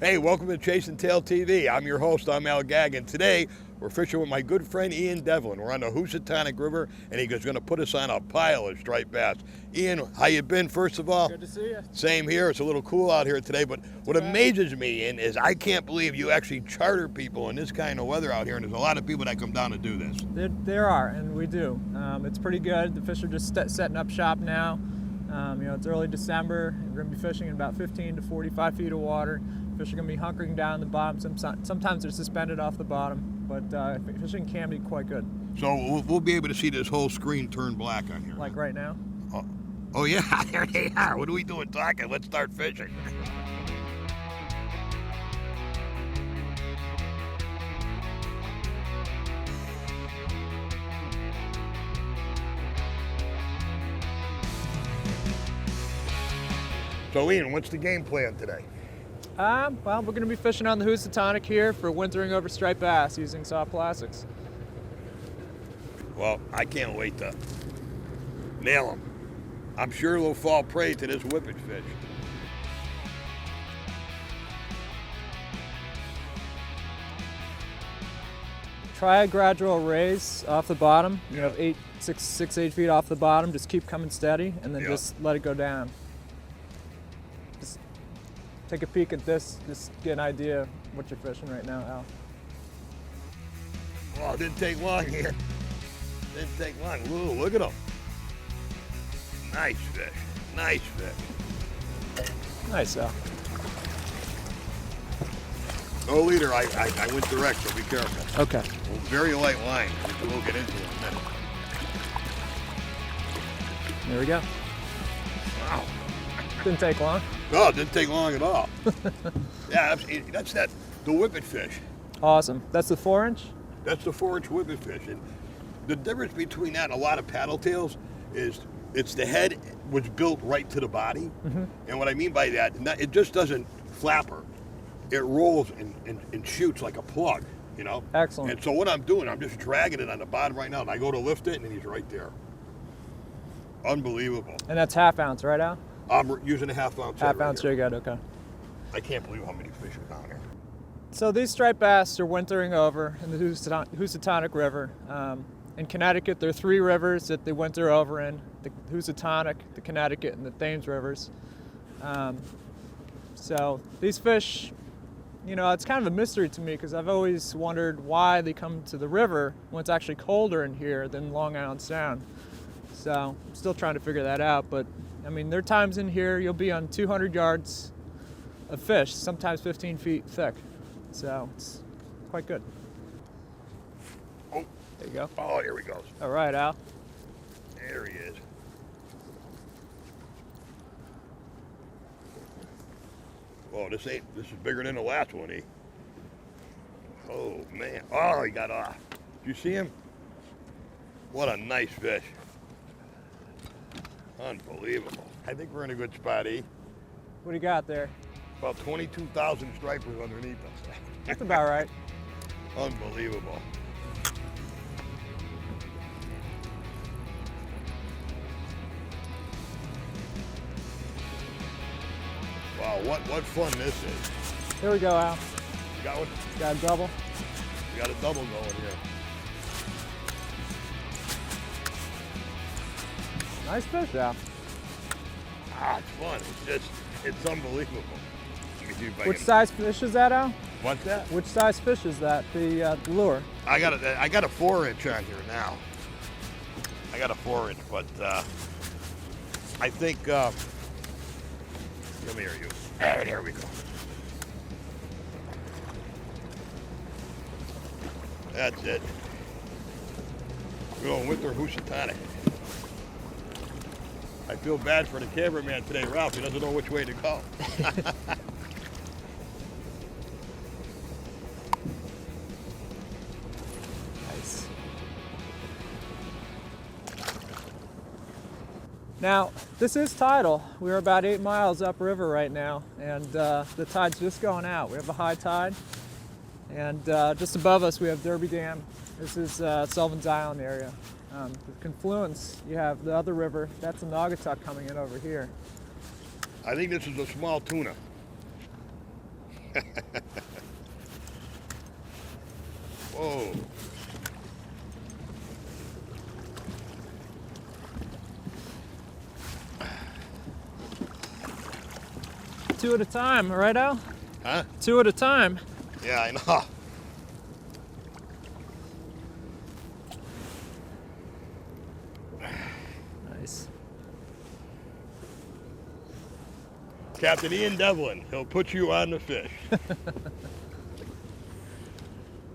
Hey, welcome to Chase and Tail TV. I'm your host, I'm Al Gagg, and today we're fishing with my good friend Ian Devlin. We're on the Housatonic River, and he's going to put us on a pile of striped bass. Ian, how you been, first of all? Good to see you. Same here. It's a little cool out here today, but what amazes me, Ian, is I can't believe you actually charter people in this kind of weather out here, and there's a lot of people that come down to do this. There are, and we do. It's pretty good. The fish are just setting up shop now. It's early December. We're going to be fishing in about 15 to 45 feet of water. Fish are going to be hunkering down the bottom. Sometimes they're suspended off the bottom, but fishing can be quite good. So we'll be able to see this whole screen turn black on here. Like right now? Oh yeah, there they are. What are we doing talking? Let's start fishing. So Ian, what's the game plan today? Well, we're going to be fishing on the Housatonic here for wintering over striped bass using soft plastics. Well, I can't wait to nail them. I'm sure they'll fall prey to this whippet fish. Try a gradual raise off the bottom. You have 8 feet off the bottom. Just keep coming steady, and then just let it go down. Just take a peek at this. Just get an idea of what you're fishing right now, Al. Oh, it didn't take long here. Didn't take long. Ooh, look at them. Nice fish. Nice fish. Nice, Al. No leader. I went direct, so be careful. Okay. Well, very light line, which we'll get into in a minute. There we go. Wow. Didn't take long. No, it didn't take long at all. Yeah, that's the whippet fish. Awesome. That's the 4-inch? That's the 4-inch whippet fish. And the difference between that and a lot of paddle tails is it's the head was built right to the body. Mm-hmm. And what I mean by that, it just doesn't flapper. It rolls and shoots like a plug, you know? Excellent. And so what I'm doing, I'm just dragging it on the bottom right now, and I go to lift it, and he's right there. Unbelievable. And that's half ounce, right, Al? I'm using a half ounce. Half right ounce, here. you're good, okay. I can't believe how many fish are down here. So these striped bass are wintering over in the Housatonic River. In Connecticut, there are 3 rivers that they winter over in, the Housatonic, the Connecticut, and the Thames rivers. So these fish, it's kind of a mystery to me because I've always wondered why they come to the river when it's actually colder in here than Long Island Sound. So I'm still trying to figure that out, but there are times in here you'll be on 200 yards of fish, sometimes 15 feet thick. So it's quite good. Oh, there you go. Oh, here he goes. All right, Al. There he is. Oh, this is bigger than the last one, eh? Oh man. Oh, he got off. Did you see him? What a nice fish. Unbelievable. I think we're in a good spot, eh? What do you got there? About 22,000 stripers underneath us. That's about right. Unbelievable. Wow, what fun this is. Here we go, Al. You got one? Got a double? We got a double going here. Nice fish, Al. Ah, it's fun. It's unbelievable. Let me see if I Which can- size fish is that, Al? What's that? Which size fish is that? The lure? I got a 4-inch on here now. I got a 4-inch, but I think. Come here, you. All right, here we go. That's it. We're going winter Housatonic. I feel bad for the cameraman today, Ralph. He doesn't know which way to go. Nice. Now, this is tidal. We're about 8 miles upriver right now, and the tide's just going out. We have a high tide, and just above us we have Derby Dam. This is Sullivan's Island area. The confluence, you have the other river, that's a Naugatuck coming in over here. I think this is a small tuna. Whoa. Two at a time, right, Al? Huh? Two at a time. Yeah, I know. Nice. Captain Ian Devlin, he'll put you on the fish.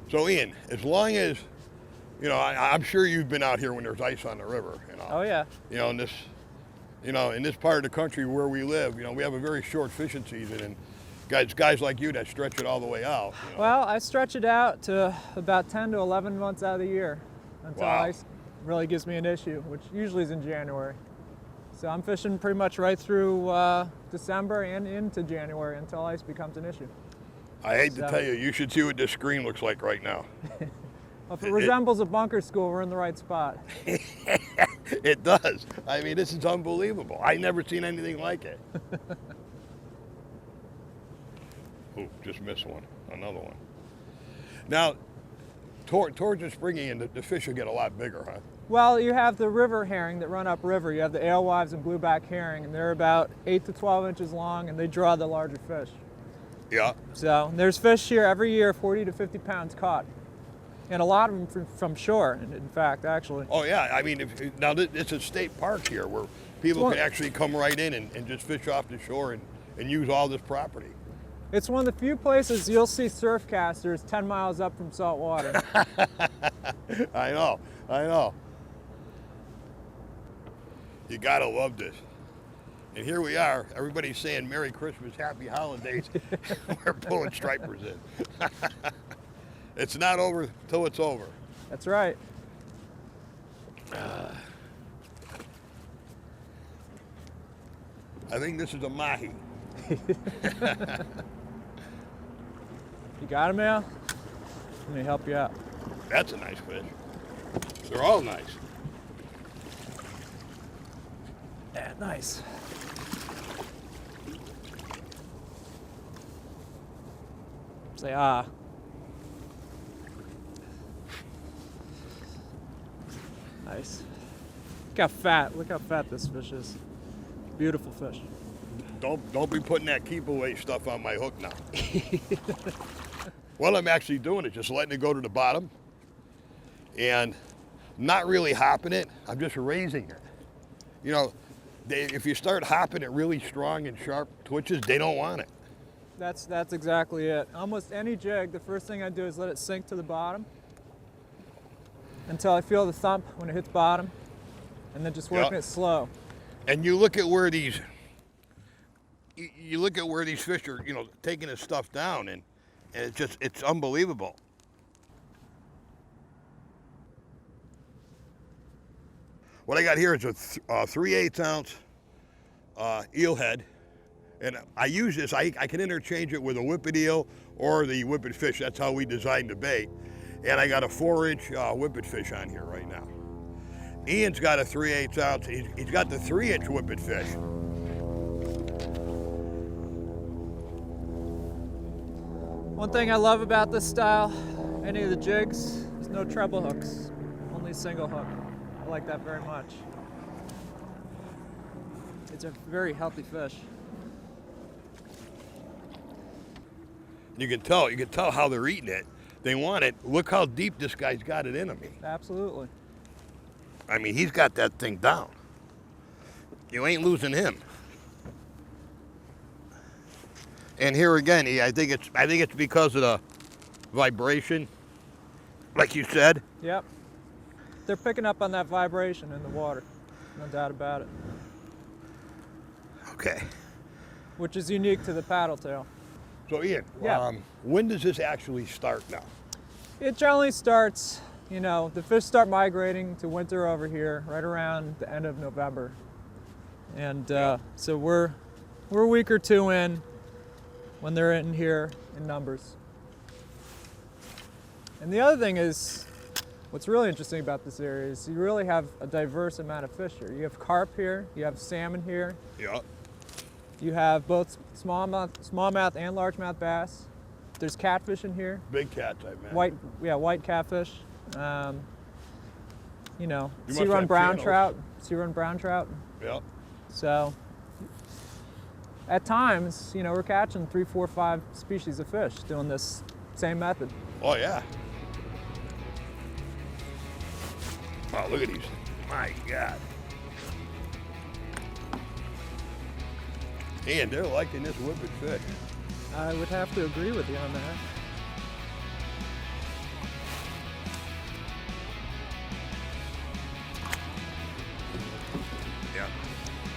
So Ian, as long as, I'm sure you've been out here when there's ice on the river. Oh yeah. In this part of the country where we live, we have a very short fishing season, and guys like you that stretch it all the way out. Well, I stretch it out to about 10 to 11 months out of the year until Wow. ice really gives me an issue, which usually is in January. So I'm fishing pretty much right through December and into January until ice becomes an issue. I hate to tell you, you should see what this screen looks like right now. Well, if it resembles a bunker school, we're in the right spot. It does. I mean, this is unbelievable. I've never seen anything like it. Ooh, just missed one. Another one. Now, towards the spring, the fish will get a lot bigger, huh? Well, you have the river herring that run upriver. You have the alewives and blueback herring, and they're about 8 to 12 inches long, and they draw the larger fish. Yeah. So there's fish here every year, 40 to 50 pounds caught. And a lot of them from shore, in fact, actually. Oh, yeah. I mean, it's a state park here where people can actually come right in and just fish off the shore and use all this property. It's one of the few places you'll see surf casters 10 miles up from salt water. I know. You gotta love this. And here we are, everybody's saying Merry Christmas, Happy Holidays. We're pulling stripers in. It's not over till it's over. That's right. I think this is a mahi. You got him, Al? Let me help you out. That's a nice fish. They're all nice. Yeah, nice. Say ah. Nice. Look how fat this fish is. Beautiful fish. Don't be putting that keep away stuff on my hook now. What I'm actually doing is just letting it go to the bottom and not really hopping it. I'm just raising it. If you start hopping it really strong and sharp twitches, they don't want it. That's exactly it. Almost any jig, the first thing I do is let it sink to the bottom until I feel the thump when it hits bottom, and then just working it slow. And you look at where these fish are, taking this stuff down, and it's unbelievable. What I got here is a 3/8 ounce eel head, and I use this. I can interchange it with a whippet eel or the whippet fish. That's how we designed the bait. And I got a 4-inch whippet fish on here right now. Ian's got a 3/8 ounce. He's got the 3-inch whippet fish. One thing I love about this style, any of the jigs, there's no treble hooks, only single hook. I like that very much. It's a very healthy fish. You can tell how they're eating it. They want it. Look how deep this guy's got it in him. Absolutely. I mean, he's got that thing down. You ain't losing him. And here again, I think it's because of the vibration, like you said. Yep. They're picking up on that vibration in the water, no doubt about it. Okay. Which is unique to the paddle tail. So Ian, when does this actually start now? It generally starts, the fish start migrating to winter over here right around the end of November. And so we're a week or two in when they're in here in numbers. And the other thing is, what's really interesting about this area is you really have a diverse amount of fish here. You have carp here, you have salmon here. Yeah. You have both smallmouth and largemouth bass. There's catfish in here. Big cats, I meant. White catfish. You know, You must sea run have brown channels. trout. Sea run brown trout. Yep. So at times, you know, we're catching 3, 4, 5 species of fish doing this same method. Oh, yeah. Wow, look at these. My God. And they're liking this whippet fish. I would have to agree with you on that. Yeah.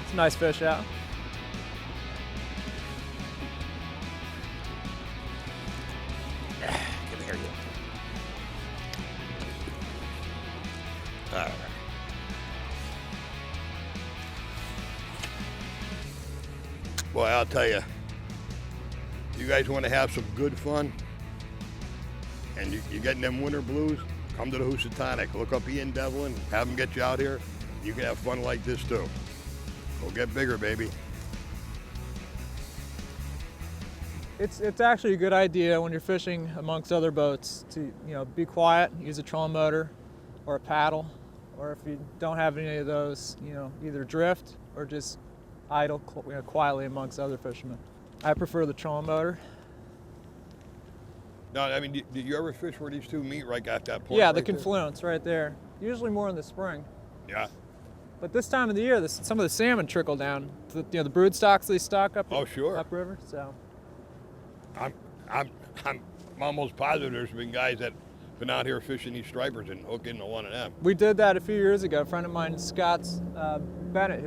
It's a nice fish out. Come here, you. All right. Boy, I'll tell you, you guys want to have some good fun, and you're getting them winter blues, come to the Housatonic. Look up Ian Devlin, have him get you out here. You can have fun like this too. Go get bigger, baby. It's actually a good idea when you're fishing amongst other boats to, you know, be quiet, use a trolling motor or a paddle, or if you don't have any of those, you know, either drift or just idle quietly amongst other fishermen. I prefer the trolling motor. No, I mean, did you ever fish where these two meet right at that point? Yeah, the right there? confluence right there. Usually more in the spring. Yeah. But this time of the year, some of the salmon trickle down. You know, the brood stocks they stock up Oh, sure. upriver. So I'm almost positive there's been guys that been out here fishing these stripers and hook into one of them. we did that a few years ago. A friend of mine, Scott Bennett,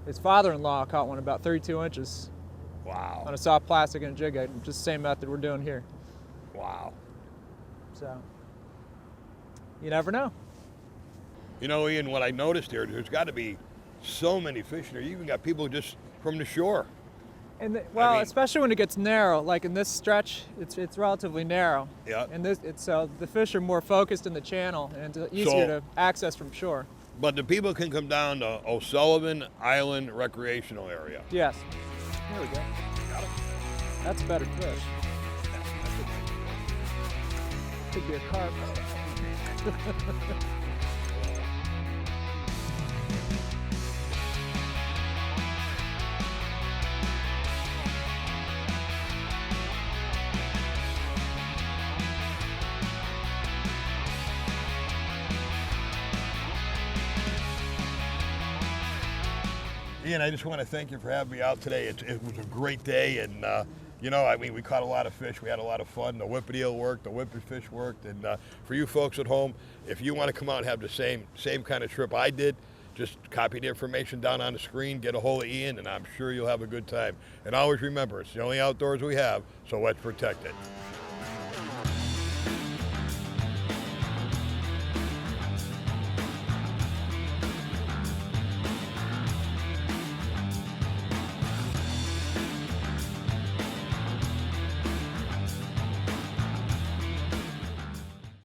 his father-in-law caught one about 32 inches on Wow. a soft plastic and a jig head. Just the same method we're doing here. Wow. So you never know. You know, Ian, what I noticed here, there's got to be so many fish here. You even got people just from the shore. And I mean- especially when it gets narrow, like in this stretch, it's relatively narrow. Yeah. And so the fish are more focused in the channel and it's easier to access from shore. But the people can come down to O'Sullivan Island Recreational Area. Yes. There we go. That's a better fish. Could be a carp. Ian, I just want to thank you for having me out today. It was a great day, and you know, I mean, we caught a lot of fish. We had a lot of fun. The whippet eel worked. The whippet fish worked. And for you folks at home, if you want to come out and have the same kind of trip I did, just copy the information down on the screen, get a hold of Ian, and I'm sure you'll have a good time. And always remember, it's the only outdoors we have, so let's protect it.